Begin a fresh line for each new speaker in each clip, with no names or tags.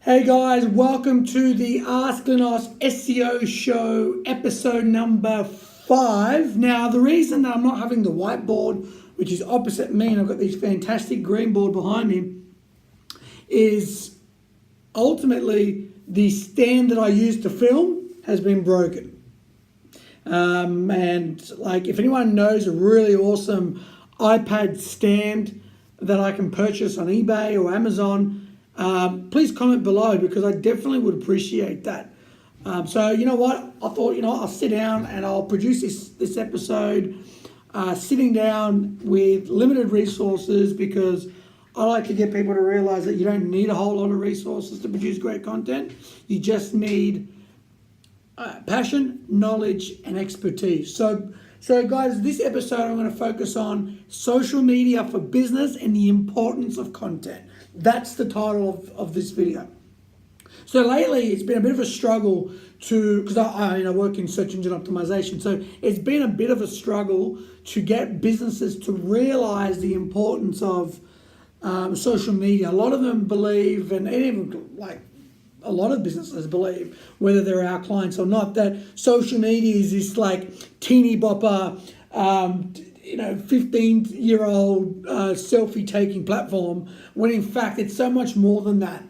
Hey guys, welcome to the Ask Linos SEO show, episode number 5. Now, the reason that I'm not having the whiteboard, which is opposite me, and I've got this fantastic green board behind me, is ultimately the stand that I used to film has been broken. And if anyone knows a really awesome iPad stand that I can purchase on eBay or Amazon, please comment below because I definitely would appreciate that. So you know what? I thought, I'll sit down and I'll produce this episode sitting down with limited resources because I like to get people to realize that you don't need a whole lot of resources to produce great content. You just need passion, knowledge, and expertise. So guys, this episode I'm going to focus on social media for business and the importance of content. That's the title of this video. So lately, it's been a bit of a struggle because I work in search engine optimization. So it's been a bit of a struggle to get businesses to realize the importance of social media. A lot of them believe, and even a lot of businesses believe, whether they're our clients or not, that social media is this teeny bopper, 15-year-old selfie taking platform, when in fact it's so much more than that.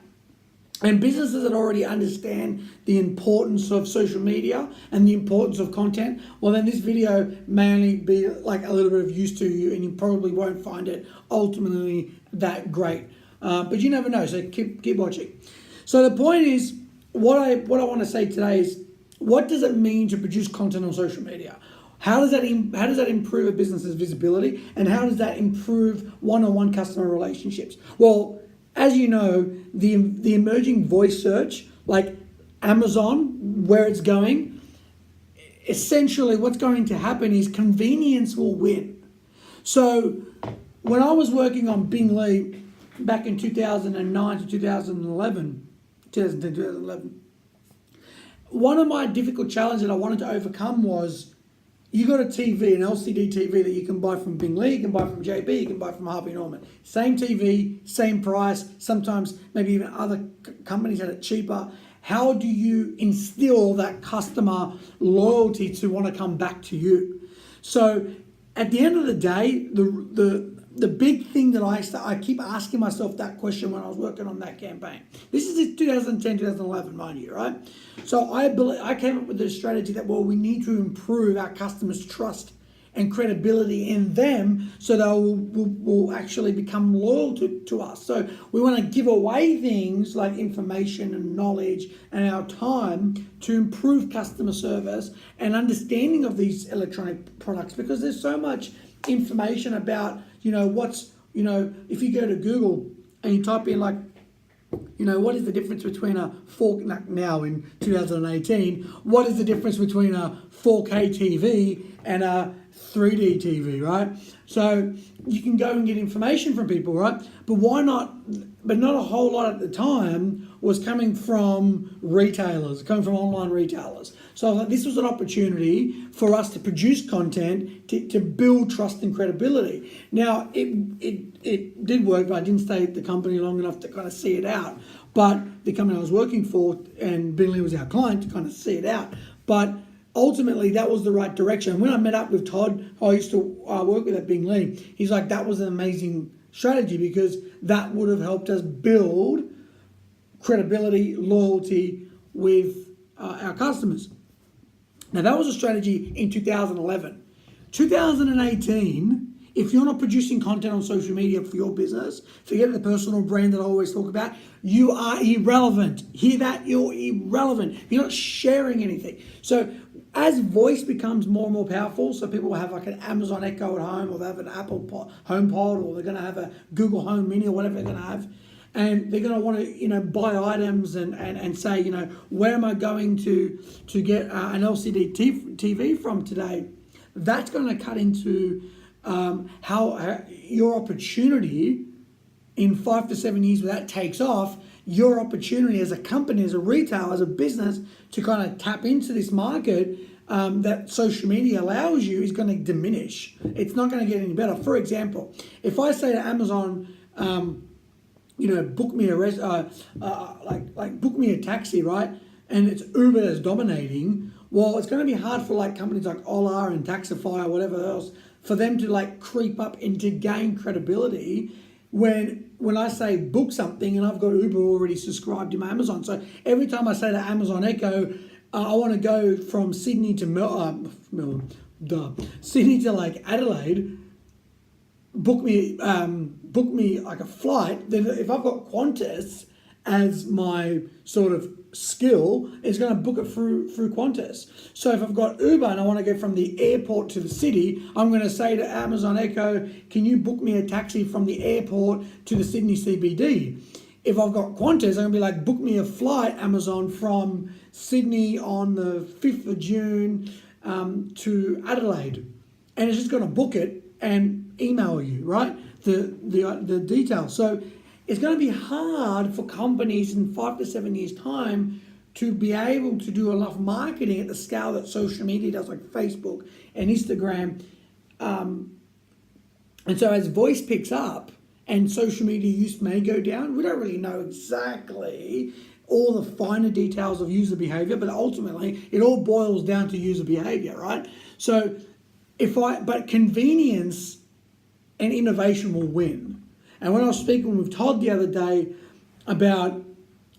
And businesses that already understand the importance of social media and the importance of content, well then this video may only be a little bit of use to you, and you probably won't find it ultimately that great. But you never know, so keep watching. So the point is, what I want to say today is, what does it mean to produce content on social media? How does that improve a business's visibility, and how does that improve one-on-one customer relationships? Well, as you know, the emerging voice search, like Amazon, where it's going, essentially what's going to happen is convenience will win. So when I was working on Bing.ly back in 2009 to 2010, 2011, one of my difficult challenges that I wanted to overcome was, you got a TV, an LCD TV that you can buy from Bing.ly, you can buy from JB, you can buy from Harvey Norman. Same TV, same price, sometimes maybe even other companies that are cheaper. How do you instill that customer loyalty to want to come back to you? So at the end of the day, the big thing that I keep asking myself that question when I was working on that campaign. This is 2010, 2011, mind you, right? So I came up with a strategy that, we need to improve our customers' trust and credibility in them so they will actually become loyal to us. So we want to give away things like information and knowledge and our time to improve customer service and understanding of these electronic products, because there's so much information about, if you go to Google and you type in what is the difference between a 4K, now in 2018, what is the difference between a 4K TV and a 3D TV, right? So you can go and get information from people, right? But why not? But not a whole lot at the time was coming from retailers, coming from online retailers. So I was like, this was an opportunity for us to produce content to build trust and credibility. Now, it did work, but I didn't stay at the company long enough to kind of see it out. But the company I was working for, and Bing.ly was our client, to kind of see it out. But ultimately, that was the right direction. When I met up with Todd, I used to work with at Bing.ly, he's like, that was an amazing strategy because that would have helped us build credibility, loyalty with our customers. Now, that was a strategy in 2011. 2018, if you're not producing content on social media for your business, forget the personal brand that I always talk about, you are irrelevant. Hear that? You're irrelevant. You're not sharing anything. So as voice becomes more and more powerful, so people will have an Amazon Echo at home, or they have an Apple HomePod, or they're going to have a Google Home Mini, or whatever they're going to have, and they're going to want to, buy items and say, where am I going to get an LCD TV from today? That's going to cut into how your opportunity in 5 to 7 years, where that takes off, your opportunity as a company, as a retailer, as a business, to kind of tap into this market that social media allows you is going to diminish. It's not going to get any better. For example, if I say to Amazon, book me book me a taxi, right? And it's Uber that's dominating. Well, it's going to be hard for like companies like Ola and Taxify or whatever else for them to like creep up and to gain credibility when I say book something and I've got Uber already subscribed in my Amazon. So every time I say to Amazon Echo, I want to go from Sydney to Sydney to like Adelaide, book me like a flight. Then if I've got Qantas as my sort of skill, it's going to book it through Qantas. So if I've got Uber and I want to go from the airport to the city, I'm going to say to Amazon Echo, can you book me a taxi from the airport to the Sydney CBD? If I've got Qantas, I'm going to be like, book me a flight, Amazon, from Sydney on the 5th of June to Adelaide. And it's just going to book it and email you, right? The details. So it's going to be hard for companies in 5 to 7 years' time to be able to do enough marketing at the scale that social media does, like Facebook and Instagram. And so as voice picks up and social media use may go down, we don't really know exactly all the finer details of user behavior, but ultimately it all boils down to user behavior, right? So but convenience and innovation will win. And when I was speaking with Todd the other day about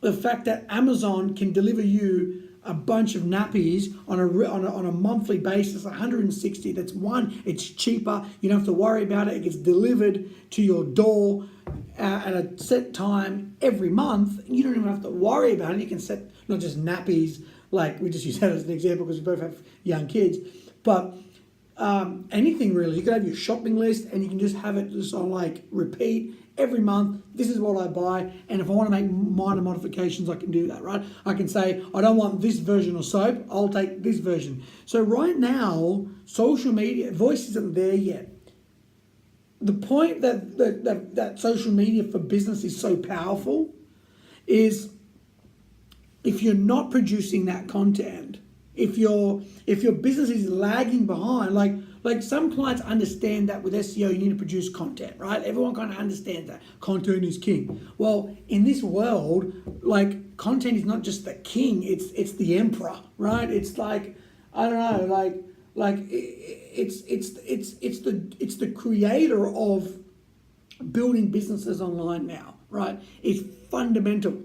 the fact that Amazon can deliver you a bunch of nappies on a monthly basis, 160. That's one, it's cheaper. You don't have to worry about it. It gets delivered to your door at a set time every month. You don't even have to worry about it. You can set not just nappies, like we just use that as an example because we both have young kids, but anything really. You could have your shopping list and you can just have it just on like repeat every month. This is what I buy, and if I want to make minor modifications, I can do that, right? I can say I don't want this version of soap, I'll take this version. So right now, social media voice isn't there yet. The point that social media for business is so powerful is if you're not producing that content, if your business is lagging behind, like some clients understand that with SEO you need to produce content, right? Everyone kind of understands that content is king. Well, in this world, like content is not just the king; it's the emperor, right? It's like I don't know, it's the creator of building businesses online now, right? It's fundamental.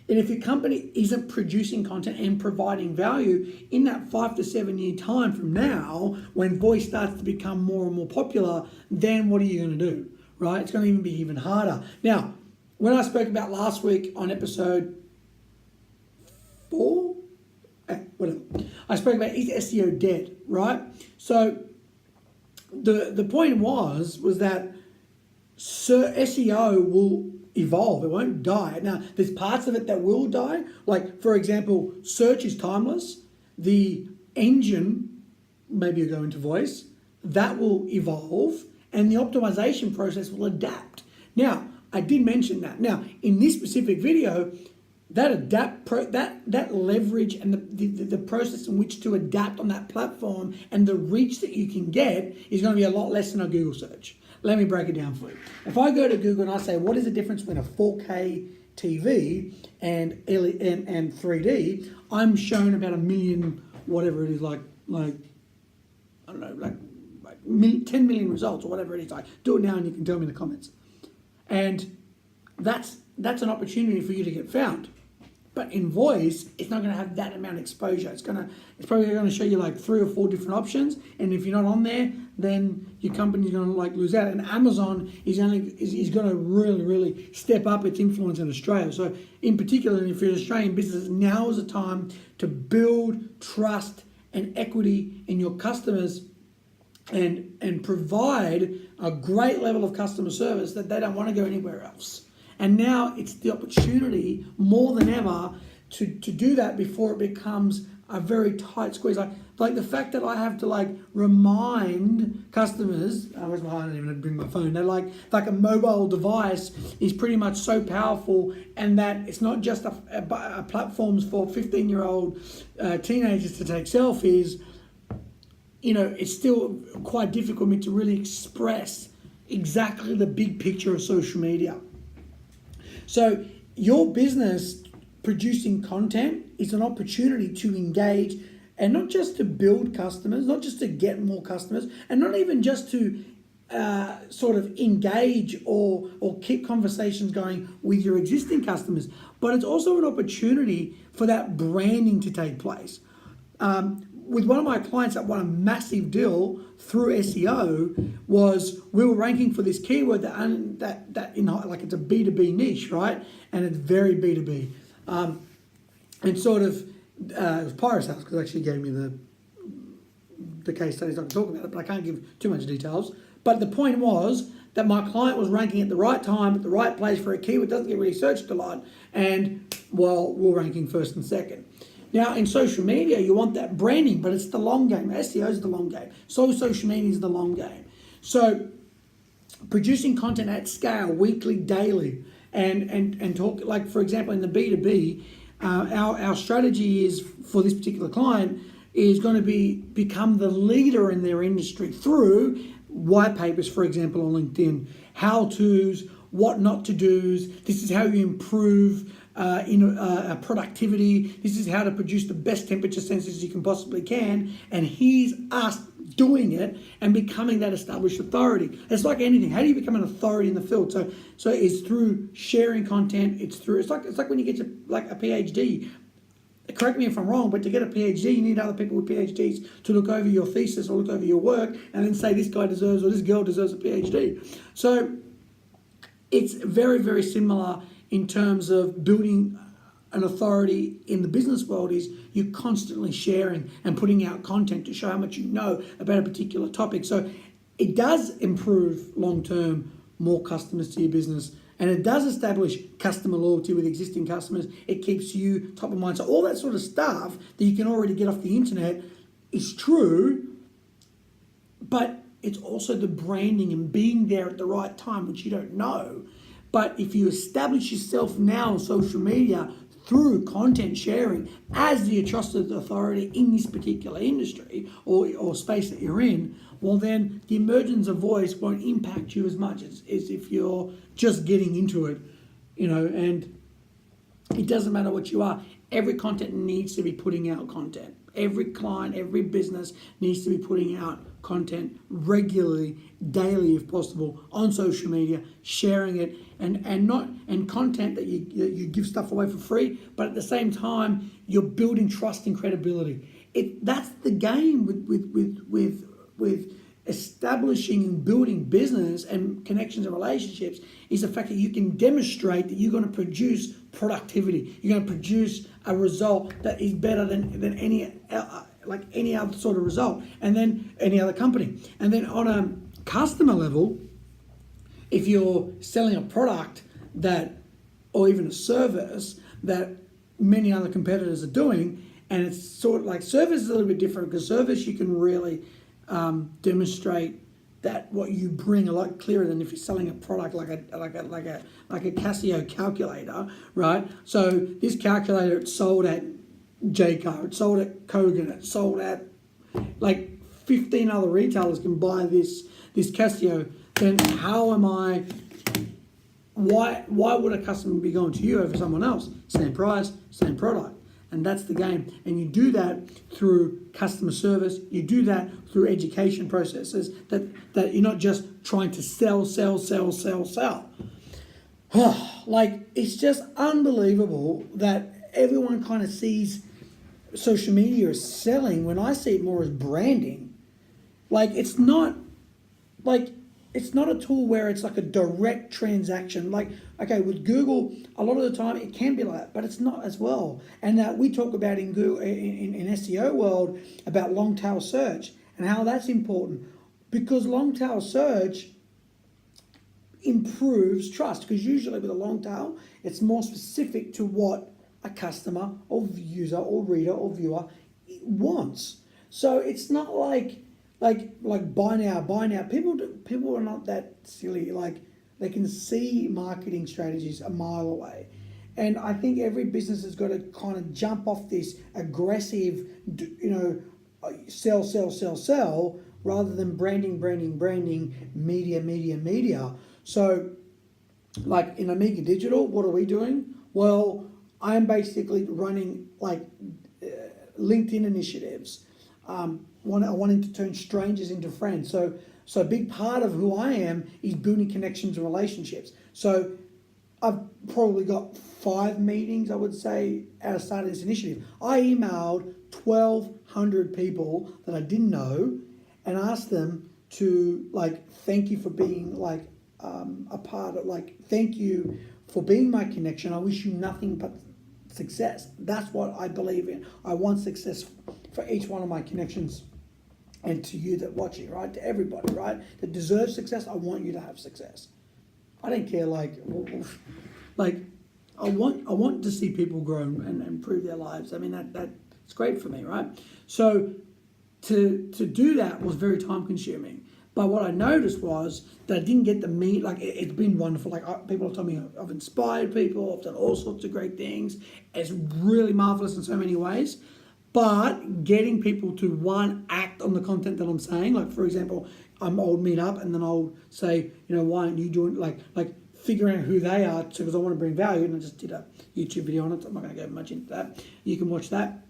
And if your company isn't producing content and providing value in that 5 to 7 year time from now, when voice starts to become more and more popular, then what are you going to do, right? It's going to be even harder. Now, when I spoke about last week on episode 4, whatever, I spoke about is SEO dead, right? So the point was that SEO will evolve. It won't die. Now, there's parts of it that will die. Like, for example, search is timeless. The engine, maybe you go into voice, that will evolve, and the optimization process will adapt. Now, I did mention that. Now, in this specific video, that leverage and the process in which to adapt on that platform and the reach that you can get is going to be a lot less than a Google search. Let me break it down for you. If I go to Google and I say, what is the difference between a 4K TV and 3D, I'm shown about 1 million, whatever it is, like I don't know, like 10 million results or whatever it is. Like, do it now and you can tell me in the comments. And that's an opportunity for you to get found. But in voice, it's not going to have that amount of exposure. It's probably going to show you like 3 or 4 different options, and if you're not on there, then your company's going to like lose out. And Amazon is going to really step up its influence in Australia. So in particular, if you're an Australian business, now is the time to build trust and equity in your customers and provide a great level of customer service that they don't want to go anywhere else. And now it's the opportunity more than ever to do that before it becomes a very tight squeeze. Like the fact that I have to like remind customers, I don't even bring my phone. They're like a mobile device is pretty much so powerful, and that it's not just a platforms for 15-year-old teenagers to take selfies. You know, it's still quite difficult for me to really express exactly the big picture of social media. So your business producing content is an opportunity to engage, and not just to build customers, not just to get more customers, and not even just to sort of engage or keep conversations going with your existing customers, but it's also an opportunity for that branding to take place. With one of my clients that won a massive deal through SEO, was we were ranking for this keyword that in like it's a B2B niche, right? And it's very B2B. And sort of it was Pyrus House, because actually gave me the case studies. I can talk about it, but I can't give too much details. But the point was that my client was ranking at the right time, at the right place for a keyword, doesn't get really searched a lot, and well, we're ranking first and second. Now, in social media, you want that branding, but it's the long game. SEO is the long game. So social media is the long game. So producing content at scale, weekly, daily, and talk, like for example, in the B2B, our strategy is for this particular client is going to become the leader in their industry through white papers, for example, on LinkedIn, how-tos, what not to do's. This is how you improve productivity. This is how to produce the best temperature sensors you can possibly can. And here's us doing it and becoming that established authority. It's like anything. How do you become an authority in the field? So it's through sharing content. It's like when you get to like a PhD. Correct me if I'm wrong, but to get a PhD, you need other people with PhDs to look over your thesis or look over your work and then say this guy deserves or this girl deserves a PhD. So it's very, very similar in terms of building an authority in the business world. Is you're constantly sharing and putting out content to show how much you know about a particular topic. So it does improve long-term more customers to your business. And it does establish customer loyalty with existing customers. It keeps you top of mind. So all that sort of stuff that you can already get off the internet is true, but it's also the branding and being there at the right time, which you don't know. But if you establish yourself now on social media through content sharing as the trusted authority in this particular industry or space that you're in, well then the emergence of voice won't impact you as much as if you're just getting into it, and it doesn't matter what you are. Every content needs to be putting out content. Every client, every business needs to be putting out content regularly, daily if possible, on social media, sharing it, and content that you give stuff away for free, but at the same time you're building trust and credibility. That's the game with establishing and building business and connections and relationships, is the fact that you can demonstrate that you're going to produce productivity. You're going to produce a result that is better than any other sort of result, and then any other company. And then on a customer level, if you're selling a product or even a service that many other competitors are doing, and it's sort of like service is a little bit different, because service you can really demonstrate that what you bring a lot clearer than if you're selling a product like a Casio calculator, right? So this calculator, it's sold at Jaycar, it's sold at Kogan, it's sold at like 15 other retailers can buy this Casio. Then why would a customer be going to you over someone else? Same price, same product. And that's the game. And you do that through customer service. You do that through education processes that you're not just trying to sell. Like, it's just unbelievable that everyone kind of sees social media as selling when I see it more as branding. Like, it's not a tool where it's like a direct transaction. Like, okay, with Google, a lot of the time it can be like that, but it's not as well. And we talk about in Google, in SEO world, about long tail search and how that's important, because long tail search improves trust, because usually with a long tail, it's more specific to what a customer or user or reader or viewer wants. So it's not like buy now. People are not that silly. Like, they can see marketing strategies a mile away. And I think every business has got to kind of jump off this aggressive, sell, rather than branding, media. So like in Amiga Digital, what are we doing? Well, I'm basically running like LinkedIn initiatives, wanting to turn strangers into friends. So a big part of who I am is building connections and relationships. So I've probably got 5 meetings, I would say, out of starting this initiative. I emailed 1,200 people that I didn't know and asked them to like thank you for being like a part of, like, thank you for being my connection. I wish you nothing but success. That's what I believe in. I want success for each one of my connections, and to you that watch it, right? To everybody, right? That deserves success, I want you to have success. I don't care, like I want to see people grow and improve their lives. I mean, that's great for me, right? So to do that was very time consuming. But what I noticed was that I didn't get the meat. Like it's been wonderful. Like people have told me I've inspired people. I've done all sorts of great things. It's really marvelous in so many ways. But getting people to act on the content that I'm saying. Like for example, I'll meet up and then I'll say, why aren't you doing like figuring out who they are because I want to bring value. And I just did a YouTube video on it. So I'm not going to go much into that. You can watch that.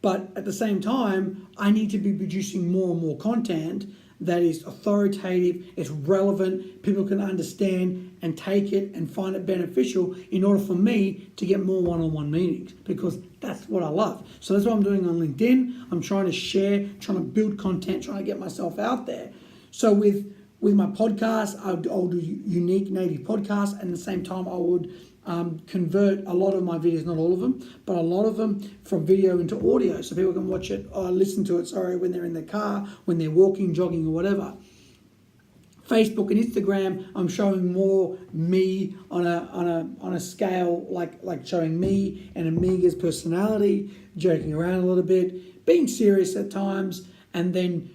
But at the same time, I need to be producing more and more content that is authoritative, it's relevant, people can understand and take it and find it beneficial in order for me to get more one-on-one meetings, because that's what I love. So that's what I'm doing on LinkedIn. I'm trying to share, trying to build content, trying to get myself out there. So with my podcast, I'll do unique native podcasts, and at the same time I would convert a lot of my videos, not all of them, but a lot of them from video into audio so people can watch it or listen to it, when they're in their car, when they're walking, jogging or whatever. Facebook and Instagram, I'm showing more me on a scale like showing me and Amiga's personality, joking around a little bit, being serious at times, and then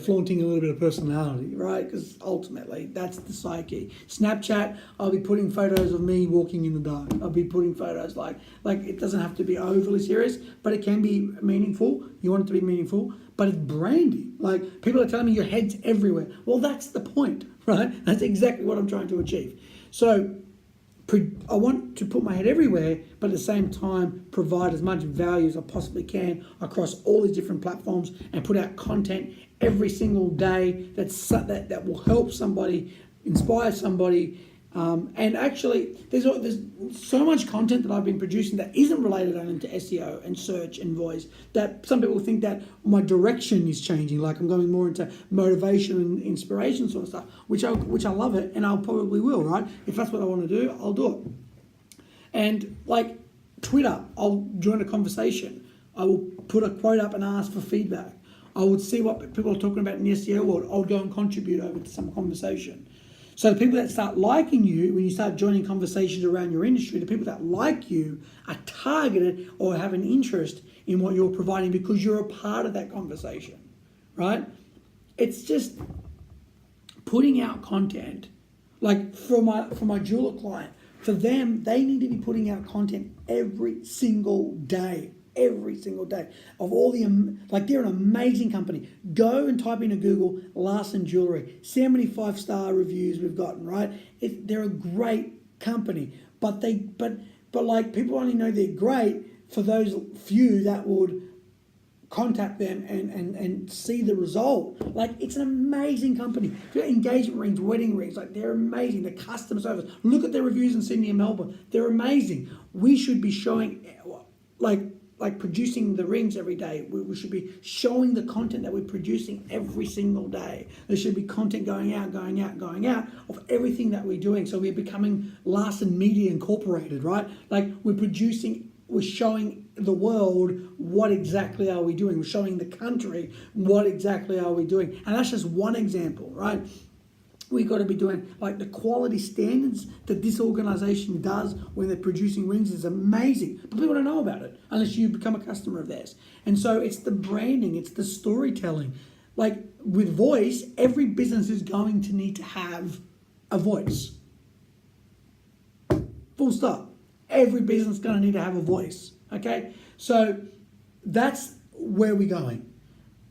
flaunting a little bit of personality, right? Because ultimately, that's the psyche. Snapchat, I'll be putting photos of me walking in the dark. I'll be putting photos like it doesn't have to be overly serious, but it can be meaningful. You want it to be meaningful, but it's branding. Like, people are telling me your head's everywhere. Well, that's the point, right? That's exactly what I'm trying to achieve. So I want to put my head everywhere, but at the same time provide as much value as I possibly can across all these different platforms and put out content every single day that will help somebody, inspire somebody. And actually, there's so much content that I've been producing that isn't related only to SEO and search and voice, that some people think that my direction is changing, like I'm going more into motivation and inspiration sort of stuff, which I love it, and I'll probably will, right? If that's what I want to do, I'll do it. And like Twitter, I'll join a conversation. I will put a quote up and ask for feedback. I would see what people are talking about in the SEO world. I'll go and contribute over to some conversation. So the people that start liking you, when you start joining conversations around your industry, the people that like you are targeted or have an interest in what you're providing because you're a part of that conversation, right? It's just putting out content. Like for my jeweler client, for them, they need to be putting out content every single day. Every single day of all they're an amazing company. Go and type into Google Larson Jewelry. See how many 5-star reviews we've gotten, right? They're a great company, but people only know they're great for those few that would contact them and see the result. Like, it's an amazing company. Engagement rings, wedding rings, like, they're amazing. The customer service, look at their reviews in Sydney and Melbourne. They're amazing. We should be showing like producing the rings every day. We should be showing the content that we're producing every single day. There should be content going out of everything that we're doing. So we're becoming Larson Media Incorporated, right? Like, we're showing the world what exactly are we doing. We're showing the country what exactly are we doing. And that's just one example, right? We've got to be doing, like, the quality standards that this organisation does when they're producing rings is amazing. But people don't know about it unless you become a customer of theirs. And so it's the branding, it's the storytelling. Like, with voice, every business is going to need to have a voice. Full stop. Every business is going to need to have a voice, okay? So that's where we're going.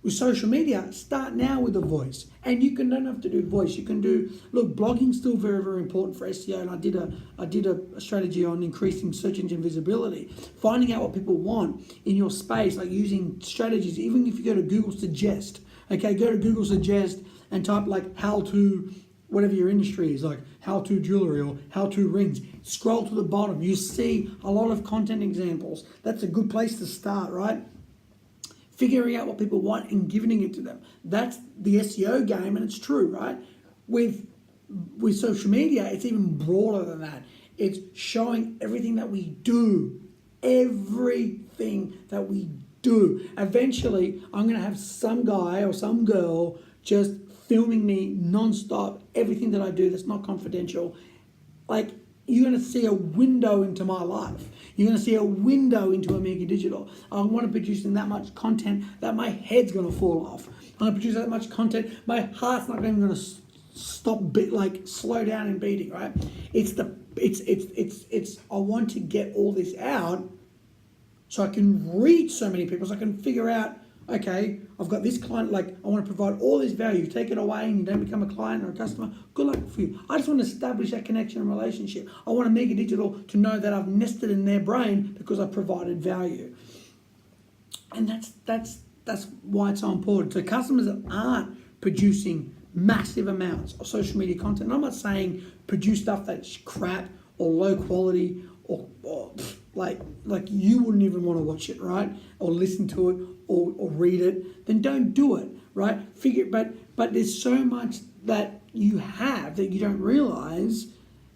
With social media, start now with a voice. And don't have to do voice. You can do, look, blogging's still very, very important for SEO. And I did a strategy on increasing search engine visibility. Finding out what people want in your space, like using strategies, even if you go to Google Suggest. Okay, go to Google Suggest and type like how to, whatever your industry is, like how to jewelry or how to rings. Scroll to the bottom. You see a lot of content examples. That's a good place to start, right? Figuring out what people want and giving it to them. That's the SEO game, and it's true, right? With social media, it's even broader than that. It's showing everything that we do. Everything that we do. Eventually, I'm going to have some guy or some girl just filming me non-stop, everything that I do that's not confidential. Like, you're going to see a window into my life. You're going to see a window into Omega Digital. I want to produce that much content that my head's going to fall off. I'm going to produce that much content, my heart's not even going to stop, slow down and beating, right? I want to get all this out so I can reach so many people, so I can figure out, okay, I've got this client, like I want to provide all this value. You take it away and you don't become a client or a customer, good luck for you. I just want to establish that connection and relationship. I want Omega Digital to know that I've nested in their brain because I provided value. And that's why it's so important. So customers that aren't producing massive amounts of social media content, and I'm not saying produce stuff that's crap or low quality or like you wouldn't even want to watch it, right? Or listen to it or read it, then don't do it, right? But there's so much that you have that you don't realize,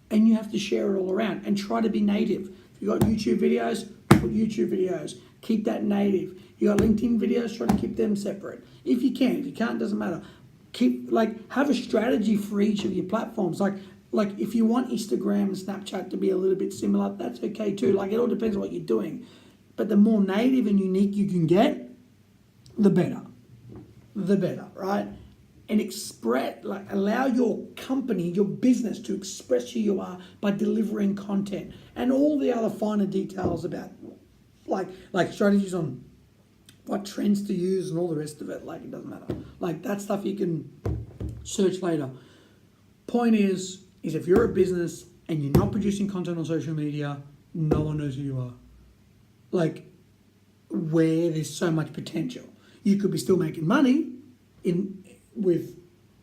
and you have to share it all around and try to be native. If you've got YouTube videos, put YouTube videos. Keep that native. You got LinkedIn videos, try to keep them separate. If you can, if you can't, doesn't matter. Have a strategy for each of your platforms. Like if you want Instagram and Snapchat to be a little bit similar, that's okay too. Like it all depends on what you're doing. But the more native and unique you can get, the better. The better, right? And allow your company, your business to express who you are by delivering content and all the other finer details about like strategies on what trends to use and all the rest of it. Like it doesn't matter. Like that stuff you can search later. Point is if you're a business and you're not producing content on social media, no one knows who you are. Like where there's so much potential. You could be still making money with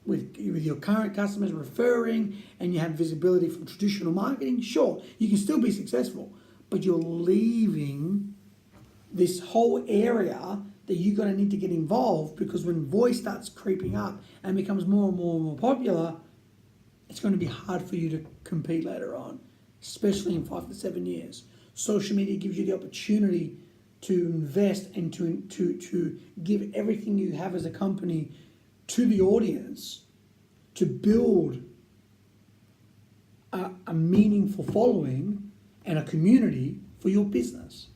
your current customers referring, and you have visibility from traditional marketing. Sure, you can still be successful, but you're leaving this whole area that you're going to need to get involved, because when voice starts creeping up and becomes more and more and more popular, it's going to be hard for you to compete later on, especially in 5 to 7 years. Social media gives you the opportunity to invest and to give everything you have as a company to the audience to build a meaningful following and a community for your business.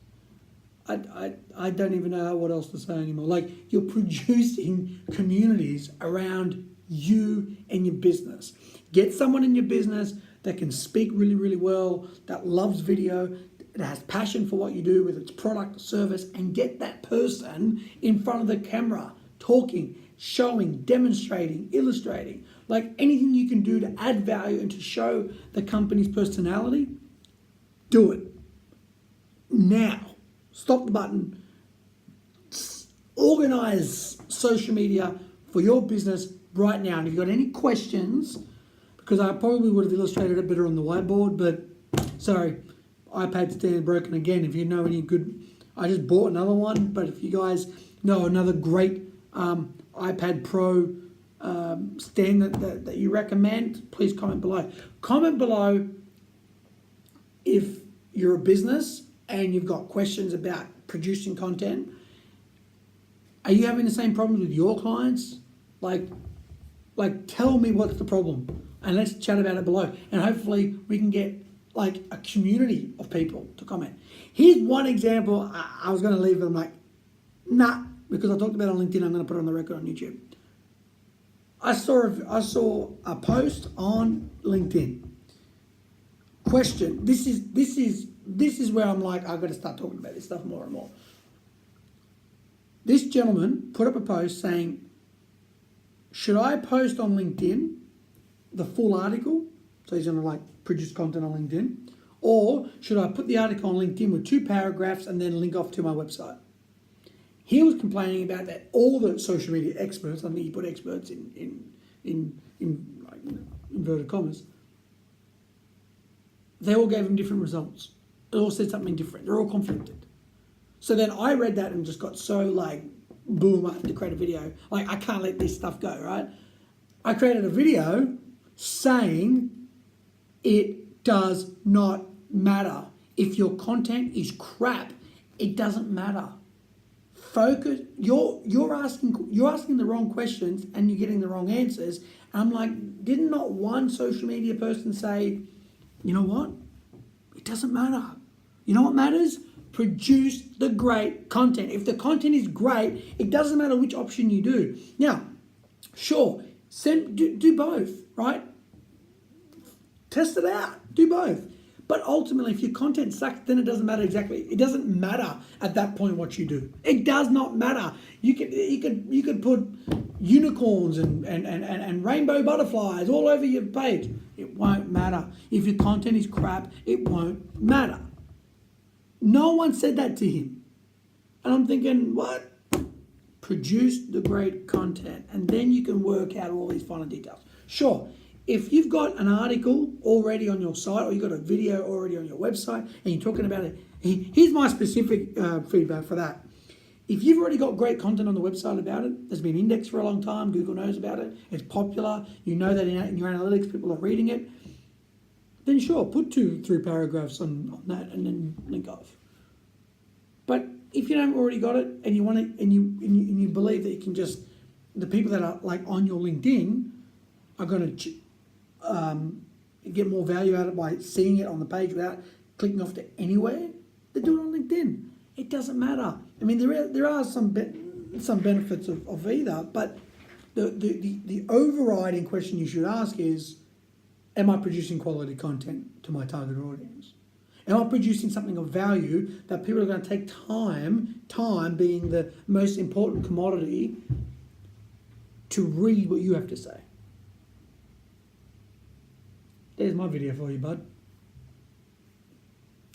I don't even know what else to say anymore. Like, you're producing communities around you and your business. Get someone in your business that can speak really, really well, that loves video, that has passion for what you do, with its product or service, and get that person in front of the camera, talking, showing, demonstrating, illustrating. Like anything you can do to add value and to show the company's personality, do it. Now. Stop the button. Organize social media for your business right now. And if you've got any questions, because I probably would have illustrated it better on the whiteboard, but sorry, iPad stand broken again. If you know any good, I just bought another one, but if you guys know another great iPad Pro stand that you recommend, please comment below. Comment below if you're a business and you've got questions about producing content. Are you having the same problems with your clients? Like tell me what's the problem, and let's chat about it below. And hopefully we can get like a community of people to comment. Here's one example. I was going to leave it. I'm like, nah, because I talked about it on LinkedIn. I'm going to put it on the record on YouTube. I saw a post on LinkedIn. Question. This is where I'm like, I've got to start talking about this stuff more and more. This gentleman put up a post saying, should I post on LinkedIn the full article? So he's going to like produce content on LinkedIn. Or should I put the article on LinkedIn with 2 paragraphs and then link off to my website? He was complaining about that all the social media experts, I think he put experts in like, inverted commas, they all gave him different results. They all said something different. They're all conflicted. So then I read that and just got so like, boom, I have to create a video. Like, I can't let this stuff go, right? I created a video saying it does not matter. If your content is crap, it doesn't matter. Focus. You're asking the wrong questions and you're getting the wrong answers. I'm like, did not one social media person say, you know what? It doesn't matter. You know what matters? Produce the great content. If the content is great, it doesn't matter which option you do. Now, sure, do both, right? Test it out. Do both. But ultimately, if your content sucks, then it doesn't matter exactly. It doesn't matter at that point what you do. It does not matter. You could put unicorns and rainbow butterflies all over your page. It won't matter. If your content is crap, it won't matter. No one said that to him. And I'm thinking, what? Produce the great content. And then you can work out all these final details. Sure. If you've got an article already on your site or you've got a video already on your website and you're talking about it, here's my specific feedback for that. If you've already got great content on the website about it, it's been indexed for a long time, Google knows about it, it's popular, you know that in your analytics people are reading it, then sure, put 2-3 paragraphs on that and then link off. But if you haven't already got it and you want it and you believe that you can just, the people that are like on your LinkedIn are going to get more value out of it by seeing it on the page without clicking off to anywhere, then do it on LinkedIn. It doesn't matter. I mean, there are some benefits of either, but the overriding question you should ask is, am I producing quality content to my target audience? Am I producing something of value that people are going to take time being the most important commodity, to read what you have to say? There's my video for you, bud.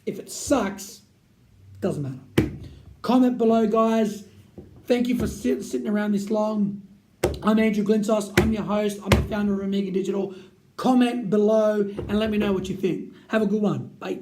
If it sucks, doesn't matter. Comment below, guys. Thank you for sitting around this long. I'm Andrew Glinsos. I'm your host. I'm the founder of Omega Digital. Comment below and let me know what you think. Have a good one. Bye.